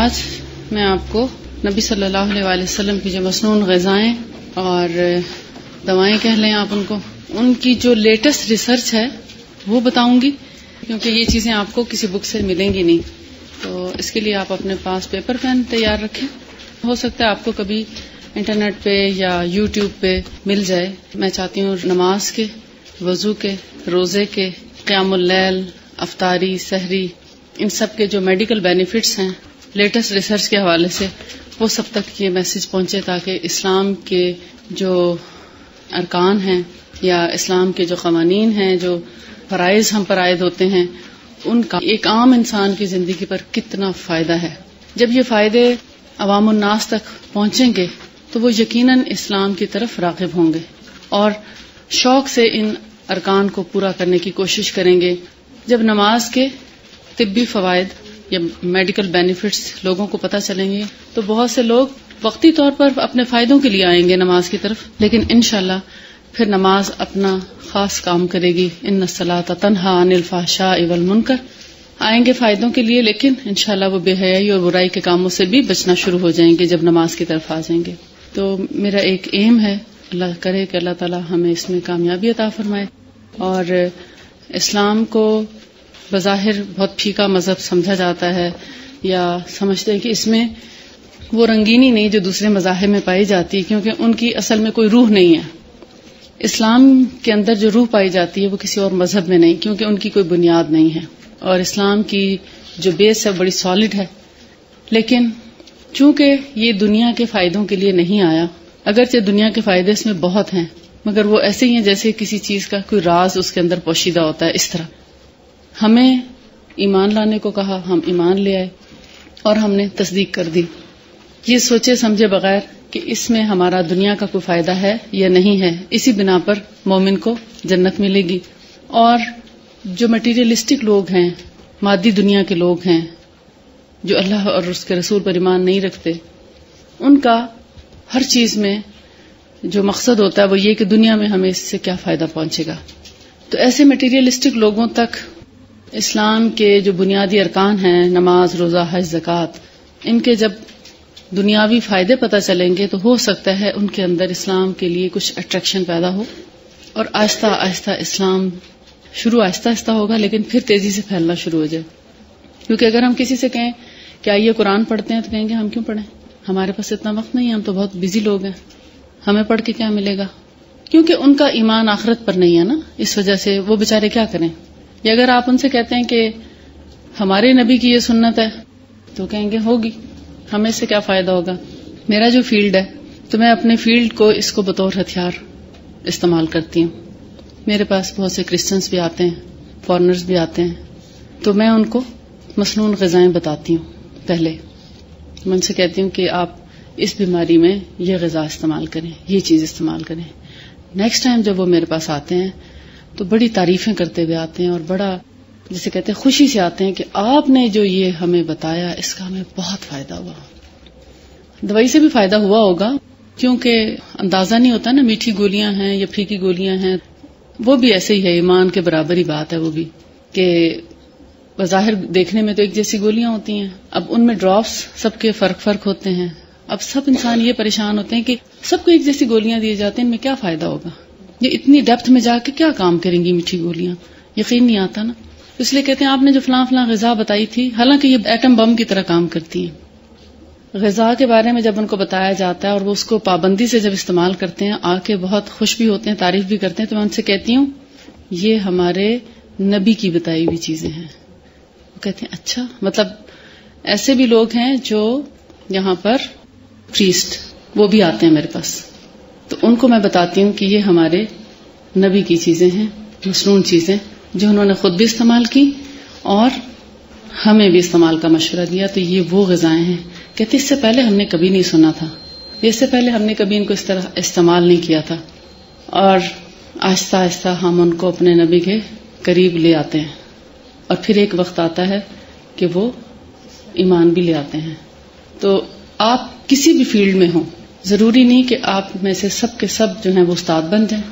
آج میں آپ کو نبی صلی اللہ علیہ وسلم کی جو مسنون غذائیں اور دوائیں کہہ لیں آپ ان کی جو لیٹسٹ ریسرچ ہے وہ بتاؤں گی، کیونکہ یہ چیزیں آپ کو کسی بک سے ملیں گی نہیں. تو اس کے لیے آپ اپنے پاس پیپر پین تیار رکھیں. ہو سکتا ہے آپ کو کبھی انٹرنیٹ پہ یا یوٹیوب پہ مل جائے. میں چاہتی ہوں نماز کے، وضو کے، روزے کے، قیام اللیل، افطاری، سحری، ان سب کے جو میڈیکل بینیفٹس ہیں لیٹسٹ ریسرچ کے حوالے سے، وہ سب تک یہ میسج پہنچے تاکہ اسلام کے جو ارکان ہیں یا اسلام کے جو قوانین ہیں، جو فرائض ہم پر عائد ہوتے ہیں، ان کا ایک عام انسان کی زندگی پر کتنا فائدہ ہے. جب یہ فائدے عوام الناس تک پہنچیں گے تو وہ یقیناً اسلام کی طرف راغب ہوں گے اور شوق سے ان ارکان کو پورا کرنے کی کوشش کریں گے. جب نماز کے طبی فوائد یا میڈیکل بینیفٹس لوگوں کو پتہ چلیں گے تو بہت سے لوگ وقتی طور پر اپنے فائدوں کے لیے آئیں گے نماز کی طرف، لیکن انشاءاللہ پھر نماز اپنا خاص کام کرے گی. ان الصلاۃ تنہی عن الفحشاء والمنکر، آئیں گے فائدوں کے لیے، لیکن انشاءاللہ وہ بے حیائی اور برائی کے کاموں سے بھی بچنا شروع ہو جائیں گے جب نماز کی طرف آ جائیں گے. تو میرا ایک ایم ہے، اللہ کرے کہ اللہ تعالی ہمیں اس میں کامیابی عطا فرمائے. اور اسلام کو بظاہر بہت پھیکا مذہب سمجھا جاتا ہے یا سمجھتے ہیں کہ اس میں وہ رنگینی نہیں جو دوسرے مذاہب میں پائی جاتی ہے، کیونکہ ان کی اصل میں کوئی روح نہیں ہے. اسلام کے اندر جو روح پائی جاتی ہے وہ کسی اور مذہب میں نہیں، کیونکہ ان کی کوئی بنیاد نہیں ہے. اور اسلام کی جو بیس ہے بڑی سالڈ ہے. لیکن چونکہ یہ دنیا کے فائدوں کے لیے نہیں آیا، اگرچہ دنیا کے فائدے اس میں بہت ہیں، مگر وہ ایسے ہی ہیں جیسے کسی چیز کا کوئی راز اس کے اندر پوشیدہ ہوتا ہے. اس طرح ہمیں ایمان لانے کو کہا، ہم ایمان لے آئے اور ہم نے تصدیق کر دی، یہ سوچے سمجھے بغیر کہ اس میں ہمارا دنیا کا کوئی فائدہ ہے یا نہیں ہے. اسی بنا پر مومن کو جنت ملے گی. اور جو مٹیریلسٹک لوگ ہیں، مادی دنیا کے لوگ ہیں، جو اللہ اور اس کے رسول پر ایمان نہیں رکھتے، ان کا ہر چیز میں جو مقصد ہوتا ہے وہ یہ کہ دنیا میں ہمیں اس سے کیا فائدہ پہنچے گا. تو ایسے مٹیریلسٹک لوگوں تک اسلام کے جو بنیادی ارکان ہیں، نماز، روزہ، حج، زکوٰۃ، ان کے جب دنیاوی فائدے پتہ چلیں گے تو ہو سکتا ہے ان کے اندر اسلام کے لیے کچھ اٹریکشن پیدا ہو، اور آہستہ آہستہ اسلام شروع آہستہ آہستہ ہوگا لیکن پھر تیزی سے پھیلنا شروع ہو جائے. کیونکہ اگر ہم کسی سے کہیں کہ آئیے قرآن پڑھتے ہیں تو کہیں گے ہم کیوں پڑھیں، ہمارے پاس اتنا وقت نہیں ہے، ہم تو بہت بزی لوگ ہیں، ہمیں پڑھ کے کیا ملے گا. کیونکہ ان کا ایمان آخرت پر نہیں ہے نا، اس وجہ سے وہ بیچارے کیا کریں. یا اگر آپ ان سے کہتے ہیں کہ ہمارے نبی کی یہ سنت ہے تو کہیں گے ہوگی، ہمیں اس سے کیا فائدہ ہوگا. میرا جو فیلڈ ہے تو میں اپنے فیلڈ کو اس کو بطور ہتھیار استعمال کرتی ہوں. میرے پاس بہت سے کرسچنز بھی آتے ہیں، فارنرز بھی آتے ہیں، تو میں ان کو مسنون غذائیں بتاتی ہوں. پہلے میں ان سے کہتی ہوں کہ آپ اس بیماری میں یہ غذا استعمال کریں، یہ چیز استعمال کریں. نیکسٹ ٹائم جب وہ میرے پاس آتے ہیں تو بڑی تعریفیں کرتے ہوئے آتے ہیں اور بڑا جسے کہتے ہیں خوشی سے آتے ہیں کہ آپ نے جو یہ ہمیں بتایا اس کا ہمیں بہت فائدہ ہوا. دوائی سے بھی فائدہ ہوا ہوگا کیونکہ اندازہ نہیں ہوتا نا، میٹھی گولیاں ہیں یا پھیکی گولیاں ہیں، وہ بھی ایسے ہی ہے، ایمان کے برابر ہی بات ہے وہ بھی، کہ بظاہر دیکھنے میں تو ایک جیسی گولیاں ہوتی ہیں، اب ان میں ڈراپس سب کے فرق ہوتے ہیں. اب سب انسان یہ پریشان ہوتے ہیں کہ سب کو ایک جیسی گولیاں دی جاتی ہیں، ان میں کیا فائدہ ہوگا، یہ اتنی ڈیپتھ میں جا کے کیا کام کریں گی میٹھی گولیاں، یقین نہیں آتا نا. اس لیے کہتے ہیں آپ نے جو فلاں غذا بتائی تھی، حالانکہ یہ ایٹم بم کی طرح کام کرتی ہیں. غذا کے بارے میں جب ان کو بتایا جاتا ہے اور وہ اس کو پابندی سے جب استعمال کرتے ہیں، آ کے بہت خوش بھی ہوتے ہیں، تعریف بھی کرتے ہیں، تو میں ان سے کہتی ہوں یہ ہمارے نبی کی بتائی ہوئی چیزیں ہیں. وہ کہتے ہیں اچھا، مطلب ایسے بھی لوگ ہیں جو یہاں پر پریسٹ وہ بھی آتے ہیں میرے پاس، تو ان کو میں بتاتی ہوں کہ یہ ہمارے نبی کی چیزیں ہیں، مسنون چیزیں جو انہوں نے خود بھی استعمال کی اور ہمیں بھی استعمال کا مشورہ دیا. تو یہ وہ غذائیں ہیں. کہتے اس سے پہلے ہم نے کبھی نہیں سنا تھا، اس سے پہلے ہم نے کبھی ان کو اس طرح استعمال نہیں کیا تھا. اور آہستہ آہستہ ہم ان کو اپنے نبی کے قریب لے آتے ہیں، اور پھر ایک وقت آتا ہے کہ وہ ایمان بھی لے آتے ہیں. تو آپ کسی بھی فیلڈ میں ہوں، ضروری نہیں کہ آپ میں سے سب کے سب جو ہیں وہ استاد بن جائیں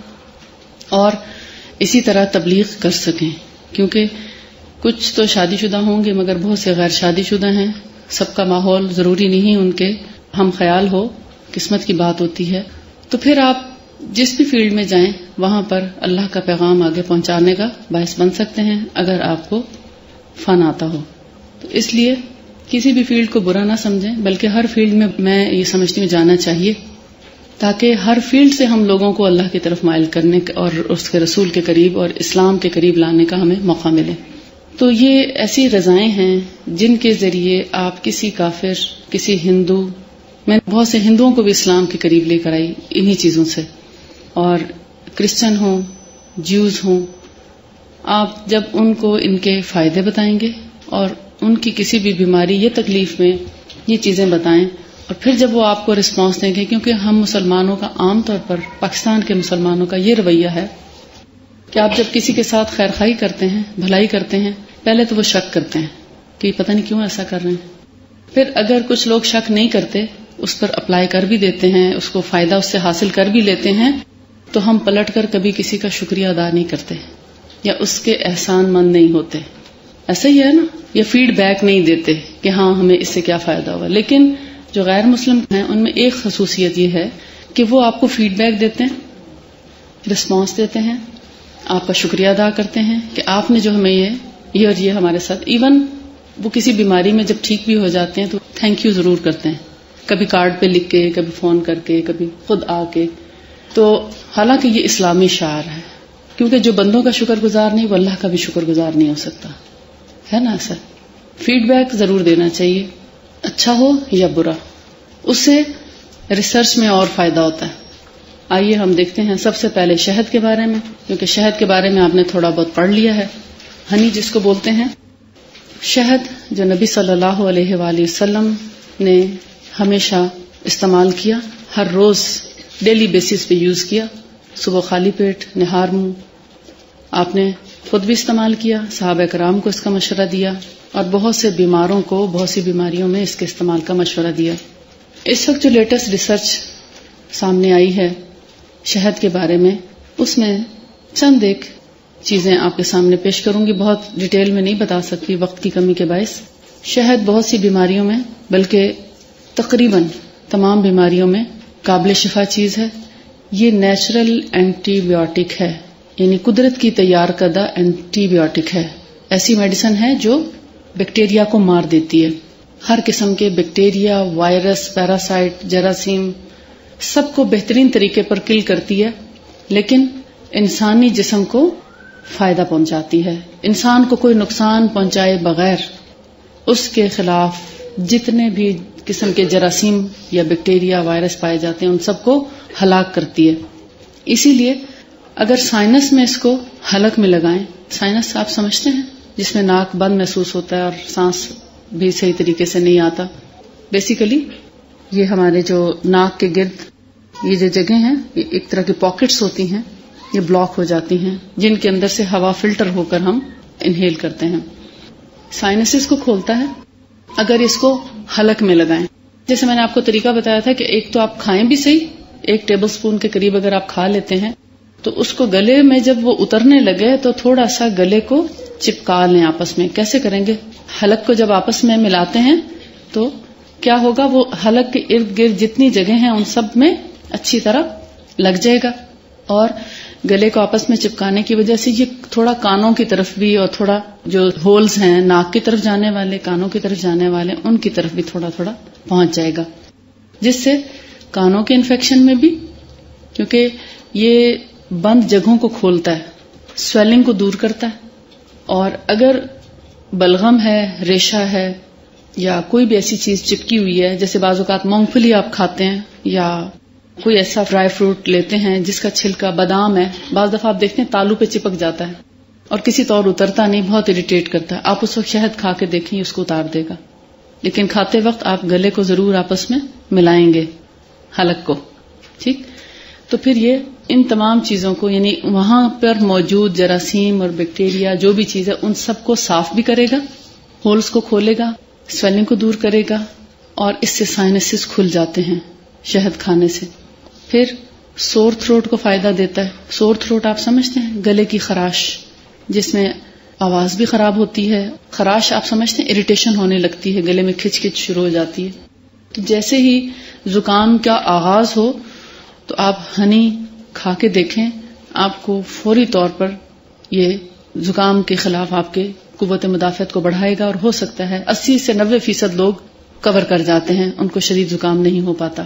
اور اسی طرح تبلیغ کر سکیں، کیونکہ کچھ تو شادی شدہ ہوں گے مگر بہت سے غیر شادی شدہ ہیں، سب کا ماحول ضروری نہیں ان کے ہم خیال ہو، قسمت کی بات ہوتی ہے. تو پھر آپ جس بھی فیلڈ میں جائیں وہاں پر اللہ کا پیغام آگے پہنچانے کا باعث بن سکتے ہیں اگر آپ کو فن آتا ہو. تو اس لیے کسی بھی فیلڈ کو برا نہ سمجھیں، بلکہ ہر فیلڈ میں یہ سمجھتی ہوں جانا چاہیے، تاکہ ہر فیلڈ سے ہم لوگوں کو اللہ کی طرف مائل کرنے اور اس کے رسول کے قریب اور اسلام کے قریب لانے کا ہمیں موقع ملے. تو یہ ایسی غذائیں ہیں جن کے ذریعے آپ کسی کافر، کسی ہندو، میں بہت سے ہندوؤں کو بھی اسلام کے قریب لے کر آئی انہی چیزوں سے، اور کرسچن ہوں، جیوز ہوں، آپ جب ان کو ان کے فائدے بتائیں گے اور ان کی کسی بھی بیماری یا تکلیف میں یہ چیزیں بتائیں، اور پھر جب وہ آپ کو رسپانس دیں گے، کیونکہ ہم مسلمانوں کا عام طور پر پاکستان کے مسلمانوں کا یہ رویہ ہے کہ آپ جب کسی کے ساتھ خیر خواہی کرتے ہیں، بھلائی کرتے ہیں، پہلے تو وہ شک کرتے ہیں کہ پتہ نہیں کیوں ایسا کر رہے ہیں. پھر اگر کچھ لوگ شک نہیں کرتے، اس پر اپلائی کر بھی دیتے ہیں، اس کو فائدہ اس سے حاصل کر بھی لیتے ہیں، تو ہم پلٹ کر کبھی کسی کا شکریہ ادا نہیں کرتے یا اس کے احسان مند نہیں ہوتے. ایسا ہی ہے نا، یا فیڈ بیک نہیں دیتے کہ ہاں ہمیں اس سے کیا فائدہ ہوا. لیکن جو غیر مسلم ہیں ان میں ایک خصوصیت یہ ہے کہ وہ آپ کو فیڈ بیک دیتے ہیں، رسپانس دیتے ہیں، آپ کا شکریہ ادا کرتے ہیں کہ آپ نے جو ہمیں یہ اور یہ ہمارے ساتھ، ایون وہ کسی بیماری میں جب ٹھیک بھی ہو جاتے ہیں تو تھینک یو ضرور کرتے ہیں، کبھی کارڈ پہ لکھ کے، کبھی فون کر کے، کبھی خود آ کے. تو حالانکہ یہ اسلامی شعار ہے، کیونکہ جو بندوں کا شکر گزار نہیں وہ اللہ کا بھی شکر گزار نہیں ہو سکتا، ہے نا. ایسا فیڈ بیک ضرور دینا چاہیے، اچھا ہو یا برا، اس سے ریسرچ میں اور فائدہ ہوتا ہے. آئیے ہم دیکھتے ہیں سب سے پہلے شہد کے بارے میں، کیونکہ شہد کے بارے میں آپ نے تھوڑا بہت پڑھ لیا ہے. ہنی جس کو بولتے ہیں، شہد جو نبی صلی اللہ علیہ وآلہ وسلم نے ہمیشہ استعمال کیا، ہر روز ڈیلی بیسس پہ یوز کیا، صبح خالی پیٹ، نہار منہ. آپ نے خود بھی استعمال کیا، صحابہ کرام کو اس کا مشورہ دیا، اور بہت سے بیماروں کو بہت سی بیماریوں میں اس کے استعمال کا مشورہ دیا. اس وقت جو لیٹسٹ ریسرچ سامنے آئی ہے شہد کے بارے میں، اس میں چند ایک چیزیں آپ کے سامنے پیش کروں گی، بہت ڈیٹیل میں نہیں بتا سکتی وقت کی کمی کے باعث. شہد بہت سی بیماریوں میں، بلکہ تقریباً تمام بیماریوں میں قابل شفا چیز ہے. یہ نیچرل اینٹی بایوٹک ہے، یعنی قدرت کی تیار کردہ اینٹی بایوٹک ہے. ایسی میڈیسن ہے جو بیکٹیریا کو مار دیتی ہے، ہر قسم کے بیکٹیریا، وائرس، پیراسائٹ، جراثیم، سب کو بہترین طریقے پر کل کرتی ہے، لیکن انسانی جسم کو فائدہ پہنچاتی ہے. انسان کو کوئی نقصان پہنچائے بغیر اس کے خلاف جتنے بھی قسم کے جراثیم یا بیکٹیریا، وائرس پائے جاتے ہیں ان سب کو ہلاک کرتی ہے. اسی لیے اگر سائنس میں اس کو حلق میں لگائیں، سائنس آپ سمجھتے ہیں جس میں ناک بند محسوس ہوتا ہے اور سانس بھی صحیح طریقے سے نہیں آتا. بیسیکلی یہ ہمارے جو ناک کے گرد یہ جو جگہیں ہیں، یہ ایک طرح کی پاکٹس ہوتی ہیں، یہ بلاک ہو جاتی ہیں، جن کے اندر سے ہوا فلٹر ہو کر ہم انہیل کرتے ہیں. سائنس اس کو کھولتا ہے اگر اس کو حلق میں لگائیں. جیسے میں نے آپ کو طریقہ بتایا تھا کہ ایک تو آپ کھائیں بھی صحیح، 1 ٹیبل سپون کے قریب اگر آپ کھا لیتے ہیں تو اس کو گلے میں جب وہ اترنے لگے تو تھوڑا سا گلے کو چپکا لیں آپس میں. کیسے کریں گے؟ حلق کو جب آپس میں ملاتے ہیں تو کیا ہوگا، وہ حلق کے ارد گرد جتنی جگہ ہیں ان سب میں اچھی طرح لگ جائے گا، اور گلے کو آپس میں چپکانے کی وجہ سے یہ تھوڑا کانوں کی طرف بھی، اور تھوڑا جو ہولز ہیں ناک کی طرف جانے والے، کانوں کی طرف جانے والے، ان کی طرف بھی تھوڑا تھوڑا پہنچ جائے گا، جس سے کانوں کے انفیکشن میں بھی، کیونکہ یہ بند جگہوں کو کھولتا ہے، سویلنگ کو دور کرتا ہے. اور اگر بلغم ہے، ریشہ ہے، یا کوئی بھی ایسی چیز چپکی ہوئی ہے، جیسے بعض اوقات مونگ پھلی آپ کھاتے ہیں یا کوئی ایسا ڈرائی فروٹ لیتے ہیں جس کا چھلکا، بادام ہے، بعض دفعہ آپ دیکھتے ہیں تالو پہ چپک جاتا ہے اور کسی طور اترتا نہیں، بہت اریٹیٹ کرتا ہے. آپ اس وقت شہد کھا کے دیکھیں، اس کو اتار دے گا، لیکن کھاتے وقت آپ گلے کو ضرور آپس میں ملائیں گے، حلق کو. ٹھیک، تو پھر یہ ان تمام چیزوں کو، یعنی وہاں پر موجود جراثیم اور بیکٹیریا جو بھی چیز ہے ان سب کو صاف بھی کرے گا، ہولز کو کھولے گا، سویلنگ کو دور کرے گا، اور اس سے سائنسز کھل جاتے ہیں شہد کھانے سے. پھر سور تھروٹ کو فائدہ دیتا ہے. سور تھروٹ آپ سمجھتے ہیں، گلے کی خراش جس میں آواز بھی خراب ہوتی ہے. خراش آپ سمجھتے ہیں, اریٹیشن ہونے لگتی ہے, گلے میں کھچ کھچ شروع ہو جاتی ہے. تو جیسے ہی زکام کا آغاز ہو تو آپ ہنی کھا کے دیکھیں, آپ کو فوری طور پر یہ زکام کے خلاف آپ کے قوت مدافعت کو بڑھائے گا, اور ہو سکتا ہے 80 سے 90% لوگ کور کر جاتے ہیں, ان کو شدید زکام نہیں ہو پاتا.